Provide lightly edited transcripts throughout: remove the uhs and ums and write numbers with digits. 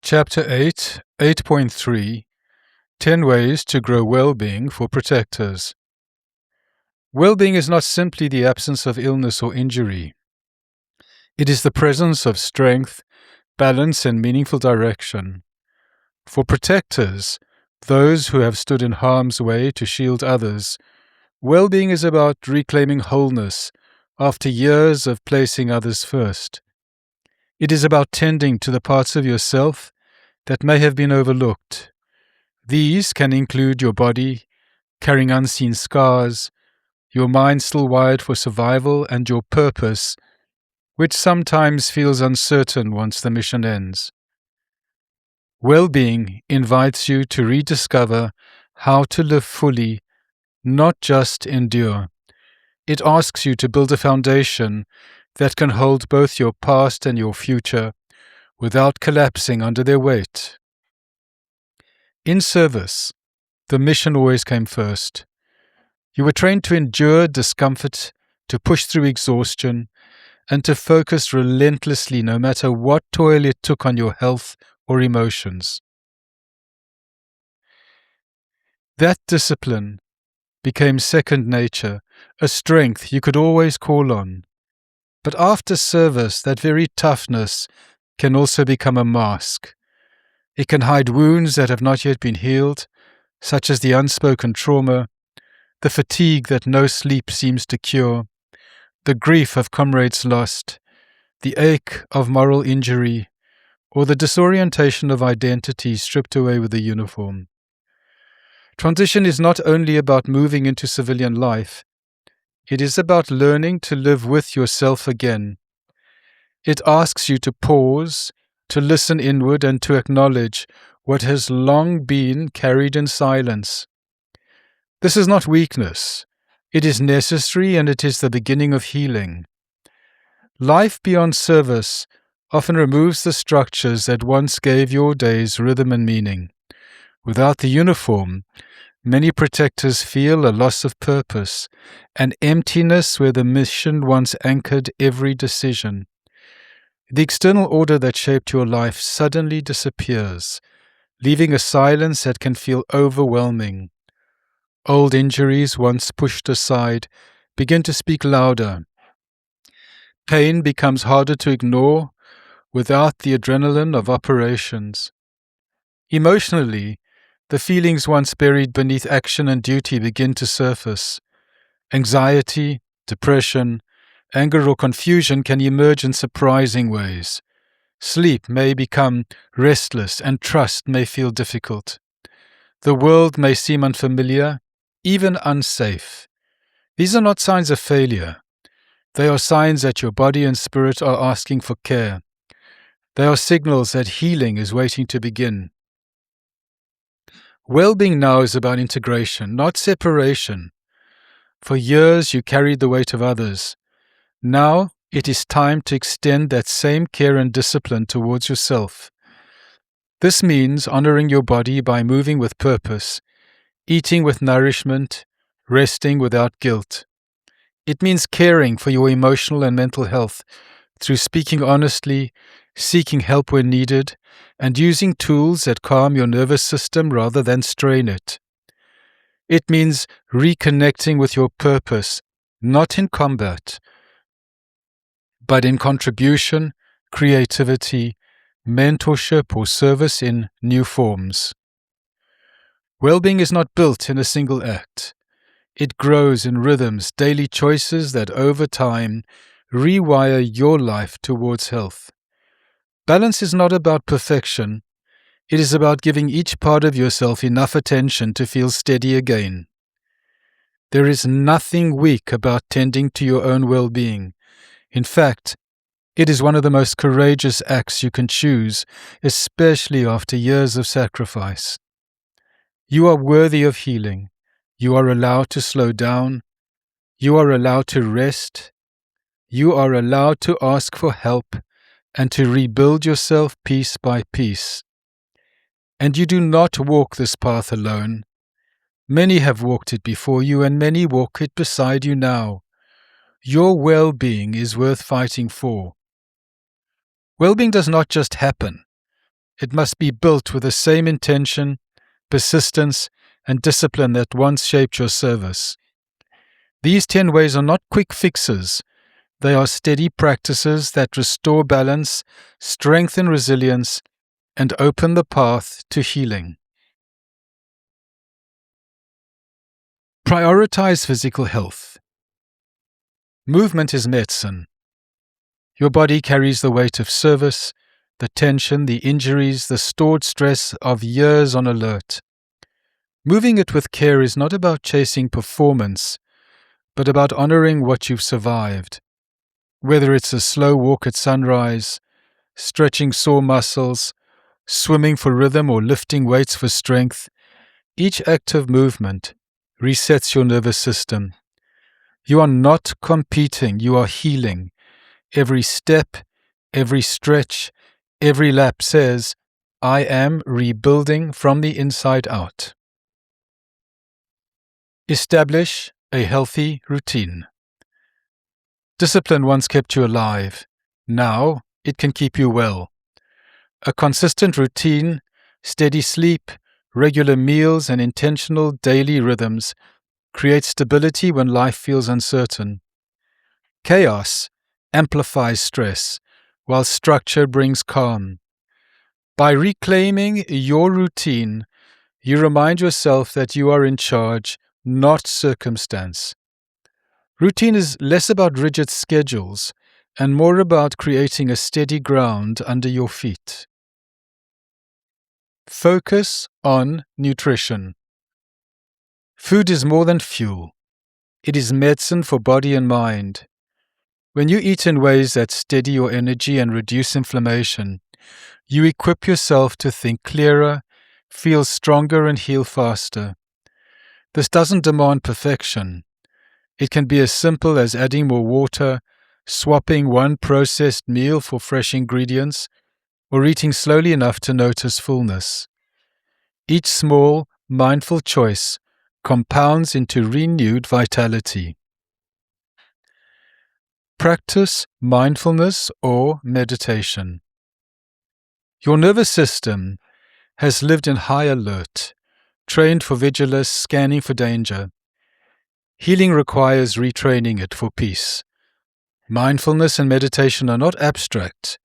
Chapter 8, 8.3 10 Ways to Grow Wellbeing for Protectors. Wellbeing is not simply the absence of illness or injury. It is the presence of strength, balance, and meaningful direction. For protectors, those who have stood in harm's way to shield others, well-being is about reclaiming wholeness after years of placing others first. It is about tending to the parts of yourself that may have been overlooked. These can include your body, carrying unseen scars, your mind still wired for survival, and your purpose, which sometimes feels uncertain once the mission ends. Well-being invites you to rediscover how to live fully, not just endure. It asks you to build a foundation that can hold both your past and your future without collapsing under their weight. In service, the mission always came first. You were trained to endure discomfort, to push through exhaustion, and to focus relentlessly no matter what toil it took on your health or emotions. That discipline became second nature, a strength you could always call on. But after service, that very toughness can also become a mask. It can hide wounds that have not yet been healed, such as the unspoken trauma, the fatigue that no sleep seems to cure, the grief of comrades lost, the ache of moral injury, or the disorientation of identity stripped away with the uniform. Transition is not only about moving into civilian life, it is about learning to live with yourself again. It asks you to pause, to listen inward, and to acknowledge what has long been carried in silence. This is not weakness. It is necessary, and it is the beginning of healing. Life beyond service often removes the structures that once gave your days rhythm and meaning. Without the uniform, many protectors feel a loss of purpose, an emptiness where the mission once anchored every decision. The external order that shaped your life suddenly disappears, leaving a silence that can feel overwhelming. Old injuries, once pushed aside, begin to speak louder. Pain becomes harder to ignore without the adrenaline of operations. Emotionally, the feelings once buried beneath action and duty begin to surface. Anxiety, depression, anger or confusion can emerge in surprising ways. Sleep may become restless and trust may feel difficult. The world may seem unfamiliar, even unsafe. These are not signs of failure. They are signs that your body and spirit are asking for care. They are signals that healing is waiting to begin. Well-being now is about integration, not separation. For years you carried the weight of others. Now it is time to extend that same care and discipline towards yourself. This means honoring your body by moving with purpose, eating with nourishment, resting without guilt. It means caring for your emotional and mental health through speaking honestly, seeking help when needed, and using tools that calm your nervous system rather than strain it. It means reconnecting with your purpose, not in combat, but in contribution, creativity, mentorship, or service in new forms. Well-being is not built in a single act. It grows in rhythms, daily choices that over time rewire your life towards health. Balance is not about perfection. It is about giving each part of yourself enough attention to feel steady again. There is nothing weak about tending to your own well-being. In fact, it is one of the most courageous acts you can choose, especially after years of sacrifice. You are worthy of healing. You are allowed to slow down. You are allowed to rest. You are allowed to ask for help and to rebuild yourself piece by piece. And you do not walk this path alone. Many have walked it before you, and many walk it beside you now. Your well-being is worth fighting for. Well-being does not just happen. It must be built with the same intention, persistence, and discipline that once shaped your service. These 10 ways are not quick fixes. They are steady practices that restore balance, strengthen resilience, and open the path to healing. Prioritize physical health. Movement is medicine. Your body carries the weight of service, the tension, the injuries, the stored stress of years on alert. Moving it with care is not about chasing performance, but about honoring what you've survived. Whether it's a slow walk at sunrise, stretching sore muscles, swimming for rhythm, or lifting weights for strength, each active movement resets your nervous system. You are not competing, you are healing. Every step, every stretch, every lap says, I am rebuilding from the inside out. Establish a healthy routine. Discipline once kept you alive. Now it can keep you well. A consistent routine, steady sleep, regular meals, and intentional daily rhythms create stability when life feels uncertain. Chaos amplifies stress, while structure brings calm. By reclaiming your routine, you remind yourself that you are in charge, not circumstance. Routine is less about rigid schedules and more about creating a steady ground under your feet. Focus on nutrition. Food is more than fuel. It is medicine for body and mind. When you eat in ways that steady your energy and reduce inflammation, you equip yourself to think clearer, feel stronger, and heal faster. This doesn't demand perfection. It can be as simple as adding more water, swapping one processed meal for fresh ingredients, or eating slowly enough to notice fullness. Each small, mindful choice compounds into renewed vitality. Practice mindfulness or meditation. Your nervous system has lived in high alert, trained for vigilance, scanning for danger. Healing requires retraining it for peace. Mindfulness and meditation are not abstract.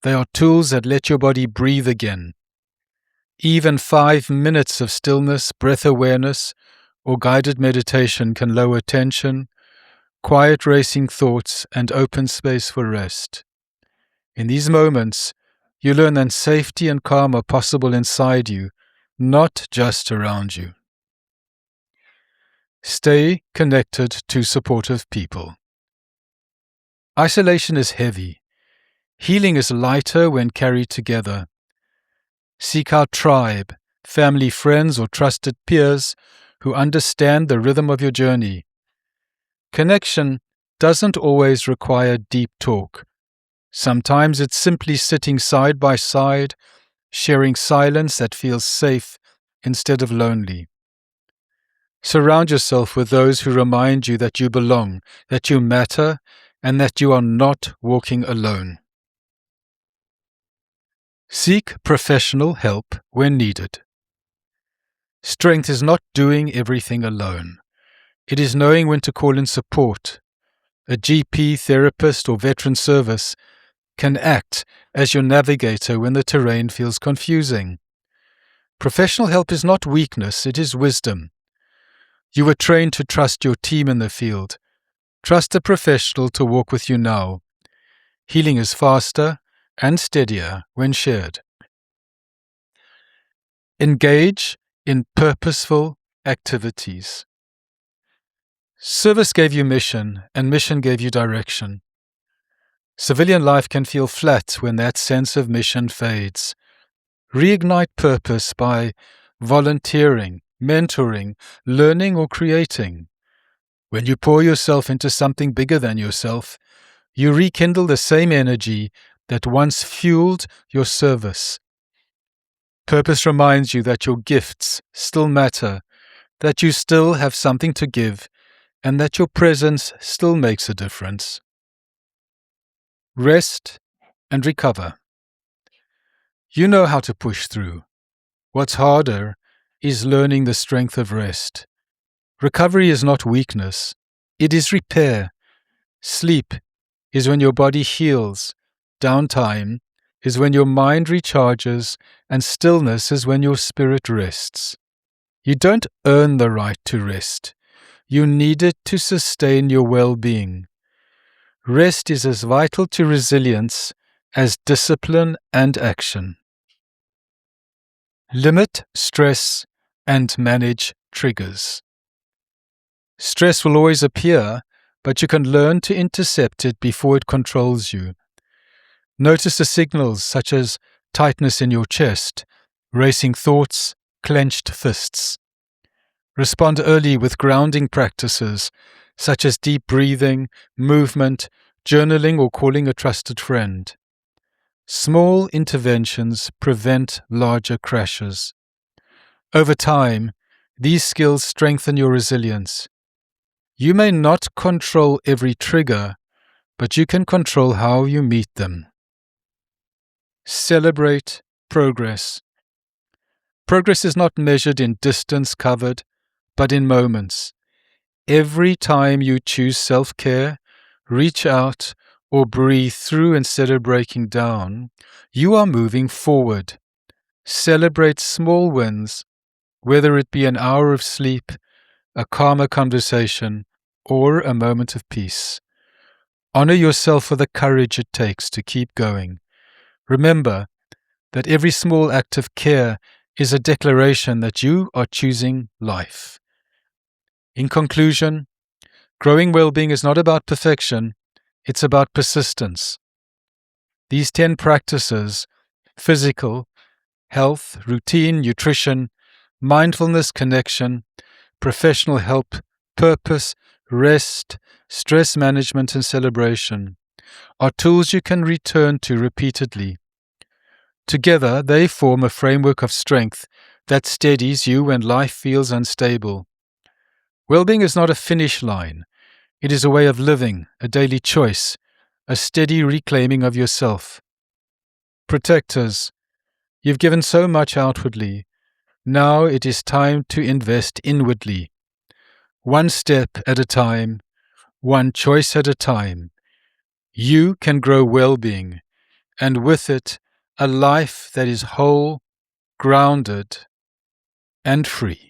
They are tools that let your body breathe again. Even 5 minutes of stillness, breath awareness, or guided meditation can lower tension, quiet racing thoughts, and open space for rest. In these moments, you learn that safety and calm are possible inside you, not just around you. Stay connected to supportive people. Isolation is heavy. Healing is lighter when carried together. Seek out tribe, family, friends, or trusted peers who understand the rhythm of your journey. Connection doesn't always require deep talk. Sometimes it's simply sitting side by side, sharing silence that feels safe instead of lonely. Surround yourself with those who remind you that you belong, that you matter, and that you are not walking alone. Seek professional help when needed. Strength is not doing everything alone. It is knowing when to call in support. A GP, therapist, or veteran service can act as your navigator when the terrain feels confusing. Professional help is not weakness, it is wisdom. You were trained to trust your team in the field. Trust a professional to walk with you now. Healing is faster and steadier when shared. Engage in purposeful activities. Service gave you mission, and mission gave you direction. Civilian life can feel flat when that sense of mission fades. Reignite purpose by volunteering, mentoring, learning, or creating. When you pour yourself into something bigger than yourself, you rekindle the same energy that once fueled your service. Purpose reminds you that your gifts still matter, that you still have something to give, and that your presence still makes a difference. Rest and recover. You know how to push through. What's harder is learning the strength of rest. Recovery is not weakness, it is repair. Sleep is when your body heals. Downtime is when your mind recharges, and stillness is when your spirit rests. You don't earn the right to rest. You need it to sustain your well-being. Rest is as vital to resilience as discipline and action. Limit stress and manage triggers. Stress will always appear, but you can learn to intercept it before it controls you. Notice the signals such as tightness in your chest, racing thoughts, clenched fists. Respond early with grounding practices such as deep breathing, movement, journaling, or calling a trusted friend. Small interventions prevent larger crashes. Over time, these skills strengthen your resilience. You may not control every trigger, but you can control how you meet them. Celebrate progress. Progress is not measured in distance covered, but in moments. Every time you choose self-care, reach out, or breathe through instead of breaking down, you are moving forward. Celebrate small wins, whether it be an hour of sleep, a calmer conversation, or a moment of peace. Honor yourself for the courage it takes to keep going. Remember that every small act of care is a declaration that you are choosing life. In conclusion, growing well-being is not about perfection, it's about persistence. These 10 practices, physical, health, routine, nutrition, mindfulness, connection, professional help, purpose, rest, stress management, and celebration, are tools you can return to repeatedly. Together, they form a framework of strength that steadies you when life feels unstable. Well-being is not a finish line. It is a way of living, a daily choice, a steady reclaiming of yourself. Protectors, you've given so much outwardly. Now it is time to invest inwardly. One step at a time, one choice at a time. You can grow well-being, and with it, a life that is whole, grounded, and free.